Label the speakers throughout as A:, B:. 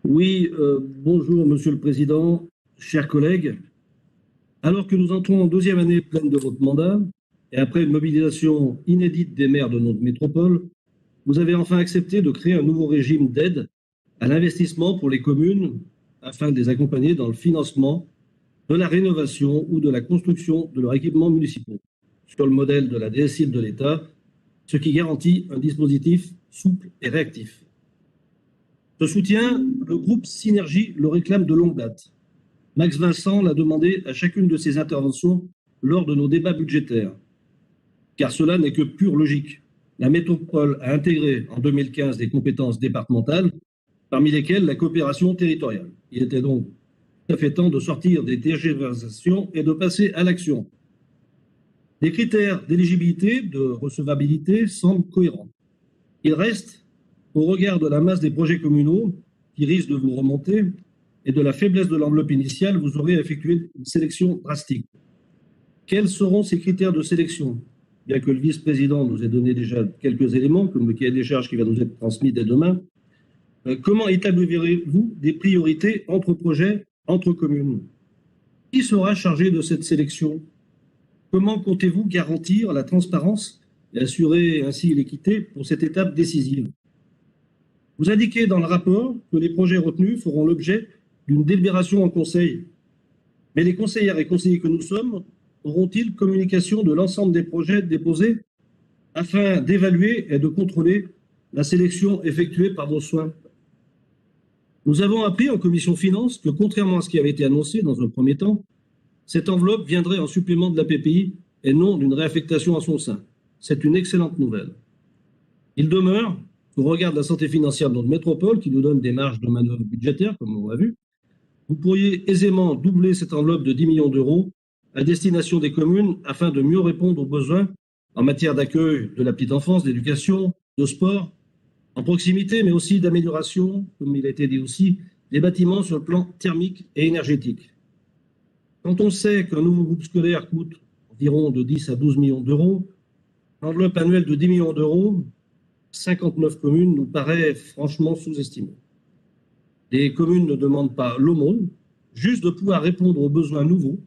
A: Oui, bonjour Monsieur le Président, chers collègues. Alors que nous entrons en deuxième année pleine de votre mandat, et après une mobilisation inédite des maires de notre métropole, vous avez enfin accepté de créer un nouveau régime d'aide à l'investissement pour les communes afin de les accompagner dans le financement de la rénovation ou de la construction de leurs équipements municipaux, sur le modèle de la DSIL de l'État, ce qui garantit un dispositif souple et réactif. Ce soutien, le groupe Synergie le réclame de longue date. Max Vincent l'a demandé à chacune de ses interventions lors de nos débats budgétaires. Car cela n'est que pure logique. La métropole a intégré en 2015 des compétences départementales, parmi lesquelles la coopération territoriale. Il était donc tout à fait temps de sortir des tergiversations et de passer à l'action. Les critères d'éligibilité, de recevabilité semblent cohérents. Il reste, au regard de la masse des projets communaux qui risquent de vous remonter et de la faiblesse de l'enveloppe initiale, vous aurez effectué une sélection drastique. Quels seront ces critères de sélection? Bien que le vice-président nous ait donné déjà quelques éléments, comme le cahier des charges qui va nous être transmis dès demain, comment établirez-vous des priorités entre projets, entre communes? Qui sera chargé de cette sélection? Comment comptez-vous garantir la transparence et assurer ainsi l'équité pour cette étape décisive? Vous indiquez dans le rapport que les projets retenus feront l'objet d'une délibération en conseil. Mais les conseillères et conseillers que nous sommes auront-ils communication de l'ensemble des projets déposés afin d'évaluer et de contrôler la sélection effectuée par vos soins? Nous avons appris en commission finances que, contrairement à ce qui avait été annoncé dans un premier temps, cette enveloppe viendrait en supplément de la PPI et non d'une réaffectation à son sein. C'est une excellente nouvelle. Il demeure, au regard de la santé financière de notre métropole, qui nous donne des marges de manœuvre budgétaires, comme on l'a vu, vous pourriez aisément doubler cette enveloppe de 10 millions d'euros à destination des communes afin de mieux répondre aux besoins en matière d'accueil de la petite enfance, d'éducation, de sport, en proximité, mais aussi d'amélioration, comme il a été dit aussi, des bâtiments sur le plan thermique et énergétique. Quand on sait qu'un nouveau groupe scolaire coûte environ de 10 à 12 millions d'euros, l'enveloppe annuelle de 10 millions d'euros, 59 communes, nous paraît franchement sous-estimée. Les communes ne demandent pas l'aumône, juste de pouvoir répondre aux besoins nouveaux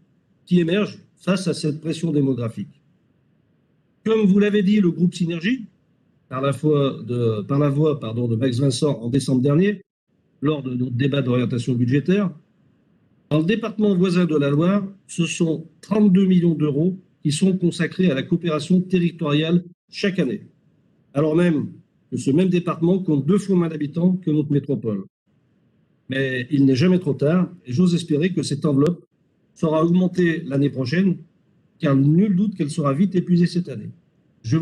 A: qui émergent face à cette pression démographique. Comme vous l'avez dit, le groupe Synergie, par la voix de Max Vincent en décembre dernier, lors de notre débat d'orientation budgétaire, dans le département voisin de la Loire, ce sont 32 millions d'euros qui sont consacrés à la coopération territoriale chaque année, alors même que ce même département compte 2 fois moins d'habitants que notre métropole. Mais il n'est jamais trop tard et j'ose espérer que cette enveloppe sera augmentée l'année prochaine, car nul doute qu'elle sera vite épuisée cette année. Je vous